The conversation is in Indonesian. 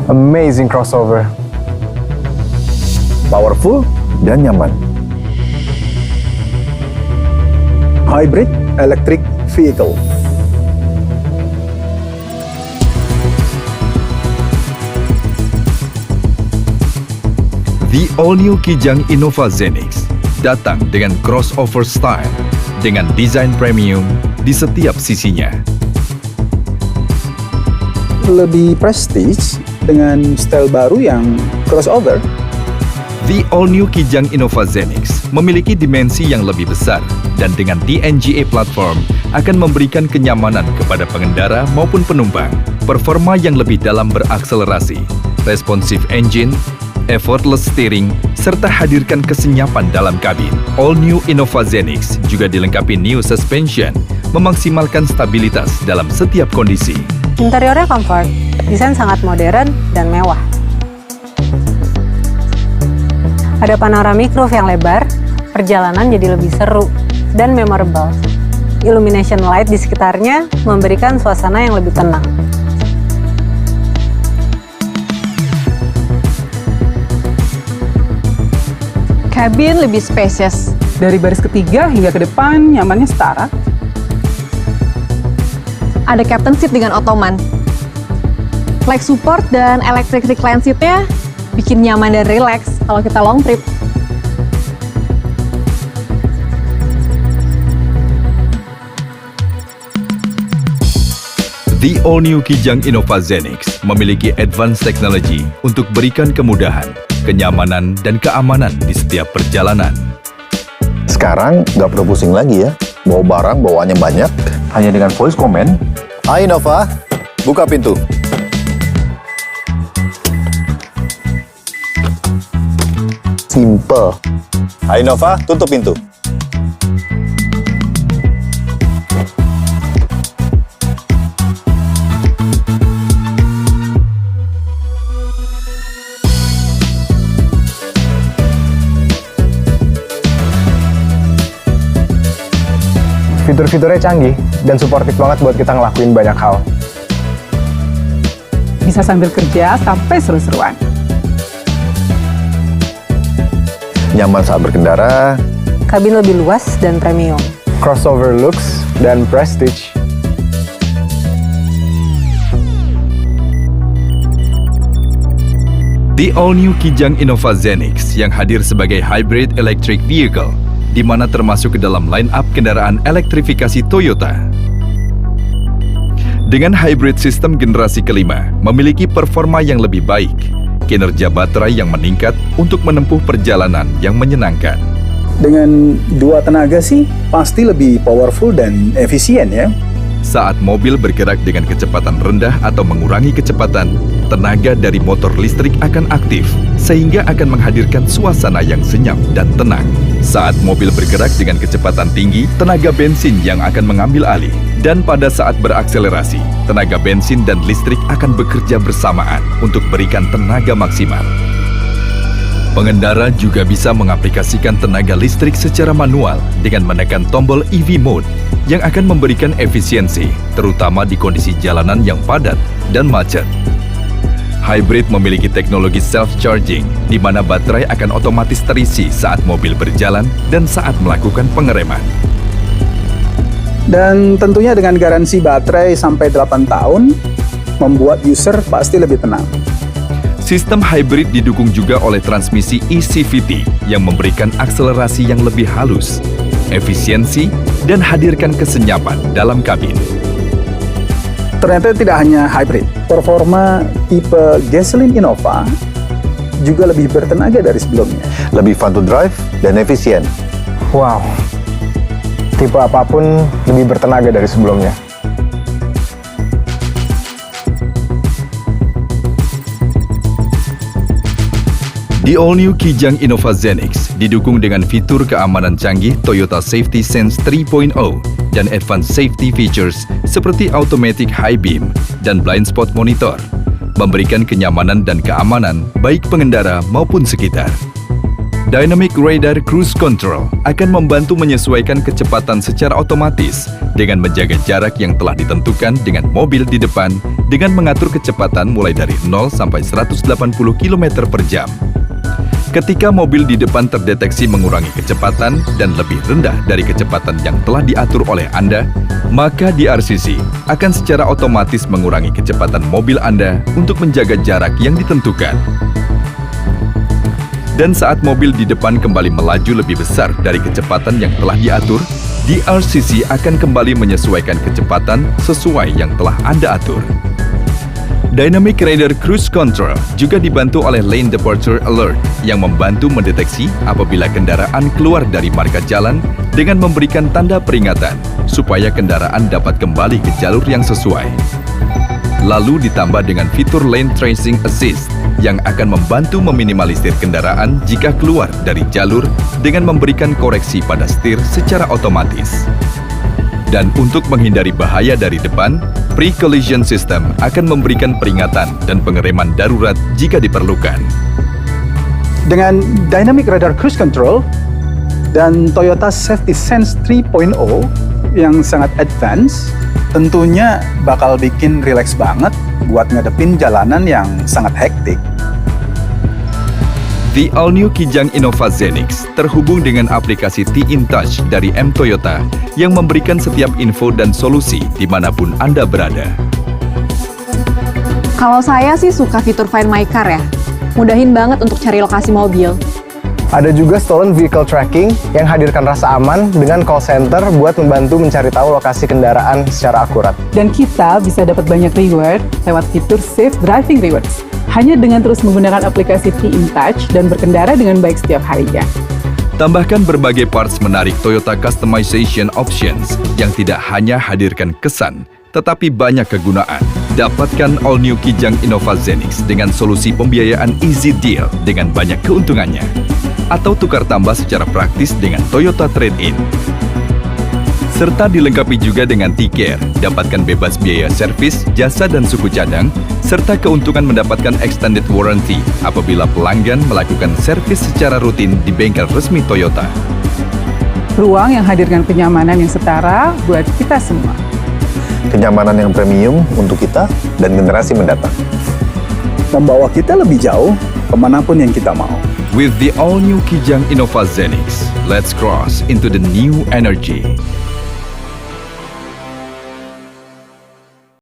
Amazing crossover. Powerful dan nyaman. Hybrid electric vehicle. The all-new Kijang Innova Zenix datang dengan crossover style dengan desain premium di setiap sisinya. Lebih prestige dengan style baru yang crossover. The all-new Kijang Innova Zenix memiliki dimensi yang lebih besar dan dengan DNGA platform akan memberikan kenyamanan kepada pengendara maupun penumpang. Performa yang lebih dalam berakselerasi, responsive engine, effortless steering, serta hadirkan kesenyapan dalam kabin. All New Innova Zenix juga dilengkapi new suspension, memaksimalkan stabilitas dalam setiap kondisi. Interiornya comfort, desain sangat modern dan mewah. Ada panoramic roof yang lebar, perjalanan jadi lebih seru dan memorable. Illumination light di sekitarnya memberikan suasana yang lebih tenang. Kabin lebih spacious. Dari baris ketiga hingga ke depan, nyamannya setara. Ada captain seat dengan ottoman. Leg support dan electric recline seat-nya bikin nyaman dan relax kalau kita long trip. The all-new Kijang Innova Zenix memiliki advanced technology untuk berikan kemudahan, kenyamanan, dan keamanan di setiap perjalanan. Sekarang nggak perlu pusing lagi ya. Bawa barang bawaannya banyak. Hanya dengan voice command. Hai Innova, buka pintu. Simple. Hai Innova, tutup pintu. Fitur-fiturnya canggih dan suportif banget buat kita ngelakuin banyak hal. Bisa sambil kerja sampai seru-seruan. Nyaman saat berkendara. Kabin lebih luas dan premium. Crossover looks dan prestige. The all-new Kijang Innova Zenix yang hadir sebagai hybrid electric vehicle, di mana termasuk ke dalam line-up kendaraan elektrifikasi Toyota. Dengan hybrid sistem generasi kelima, memiliki performa yang lebih baik, kinerja baterai yang meningkat untuk menempuh perjalanan yang menyenangkan. Dengan dua tenaga sih, pasti lebih powerful dan efisien ya. Saat mobil bergerak dengan kecepatan rendah atau mengurangi kecepatan, tenaga dari motor listrik akan aktif, sehingga akan menghadirkan suasana yang senyap dan tenang. Saat mobil bergerak dengan kecepatan tinggi, tenaga bensin yang akan mengambil alih. Dan pada saat berakselerasi, tenaga bensin dan listrik akan bekerja bersamaan untuk berikan tenaga maksimal. Pengendara juga bisa mengaplikasikan tenaga listrik secara manual dengan menekan tombol EV Mode yang akan memberikan efisiensi, terutama di kondisi jalanan yang padat dan macet. Hybrid memiliki teknologi self-charging, di mana baterai akan otomatis terisi saat mobil berjalan dan saat melakukan pengereman. Dan tentunya dengan garansi baterai sampai 8 tahun, membuat user pasti lebih tenang. Sistem hybrid didukung juga oleh transmisi eCVT yang memberikan akselerasi yang lebih halus, efisiensi, dan hadirkan kesenyapan dalam kabin. Ternyata tidak hanya hybrid, performa tipe gasoline Innova juga lebih bertenaga dari sebelumnya. Lebih fun to drive dan efisien. Wow, tipe apapun lebih bertenaga dari sebelumnya. The all-new Kijang Innova Zenix didukung dengan fitur keamanan canggih Toyota Safety Sense 3.0 dan advanced safety features seperti automatic high beam dan blind spot monitor, memberikan kenyamanan dan keamanan baik pengendara maupun sekitar. Dynamic Radar Cruise Control akan membantu menyesuaikan kecepatan secara otomatis dengan menjaga jarak yang telah ditentukan dengan mobil di depan dengan mengatur kecepatan mulai dari 0 sampai 180 km per jam. Ketika mobil di depan terdeteksi mengurangi kecepatan dan lebih rendah dari kecepatan yang telah diatur oleh Anda, maka DRCC akan secara otomatis mengurangi kecepatan mobil Anda untuk menjaga jarak yang ditentukan. Dan saat mobil di depan kembali melaju lebih besar dari kecepatan yang telah diatur, DRCC akan kembali menyesuaikan kecepatan sesuai yang telah Anda atur. Dynamic Radar Cruise Control juga dibantu oleh Lane Departure Alert yang membantu mendeteksi apabila kendaraan keluar dari marka jalan dengan memberikan tanda peringatan supaya kendaraan dapat kembali ke jalur yang sesuai. Lalu ditambah dengan fitur Lane Tracing Assist yang akan membantu meminimalisir kendaraan jika keluar dari jalur dengan memberikan koreksi pada setir secara otomatis. Dan untuk menghindari bahaya dari depan, Pre-Collision System akan memberikan peringatan dan pengereman darurat jika diperlukan. Dengan Dynamic Radar Cruise Control dan Toyota Safety Sense 3.0 yang sangat advance, tentunya bakal bikin rileks banget buat ngadepin jalanan yang sangat hektik. The all-new Kijang Innova Zenix terhubung dengan aplikasi T-InTouch dari M Toyota yang memberikan setiap info dan solusi dimanapun Anda berada. Kalau saya sih suka fitur Find My Car ya. Mudahin banget untuk cari lokasi mobil. Ada juga Stolen Vehicle Tracking yang hadirkan rasa aman dengan call center buat membantu mencari tahu lokasi kendaraan secara akurat. Dan kita bisa dapat banyak reward lewat fitur Safe Driving Rewards. Hanya dengan terus menggunakan aplikasi T-InTouch dan berkendara dengan baik setiap harinya. Tambahkan berbagai parts menarik Toyota Customization Options yang tidak hanya hadirkan kesan, tetapi banyak kegunaan. Dapatkan all-new Kijang Innova Zenix dengan solusi pembiayaan Easy Deal dengan banyak keuntungannya. Atau tukar tambah secara praktis dengan Toyota Trade-in. Serta dilengkapi juga dengan T-Care, dapatkan bebas biaya servis, jasa dan suku cadang, serta keuntungan mendapatkan extended warranty apabila pelanggan melakukan servis secara rutin di bengkel resmi Toyota. Ruang yang hadirkan kenyamanan yang setara buat kita semua. Kenyamanan yang premium untuk kita dan generasi mendatang. Membawa kita lebih jauh kemanapun yang kita mau. With the all-new Kijang Innova Zenix, let's cross into the new energy.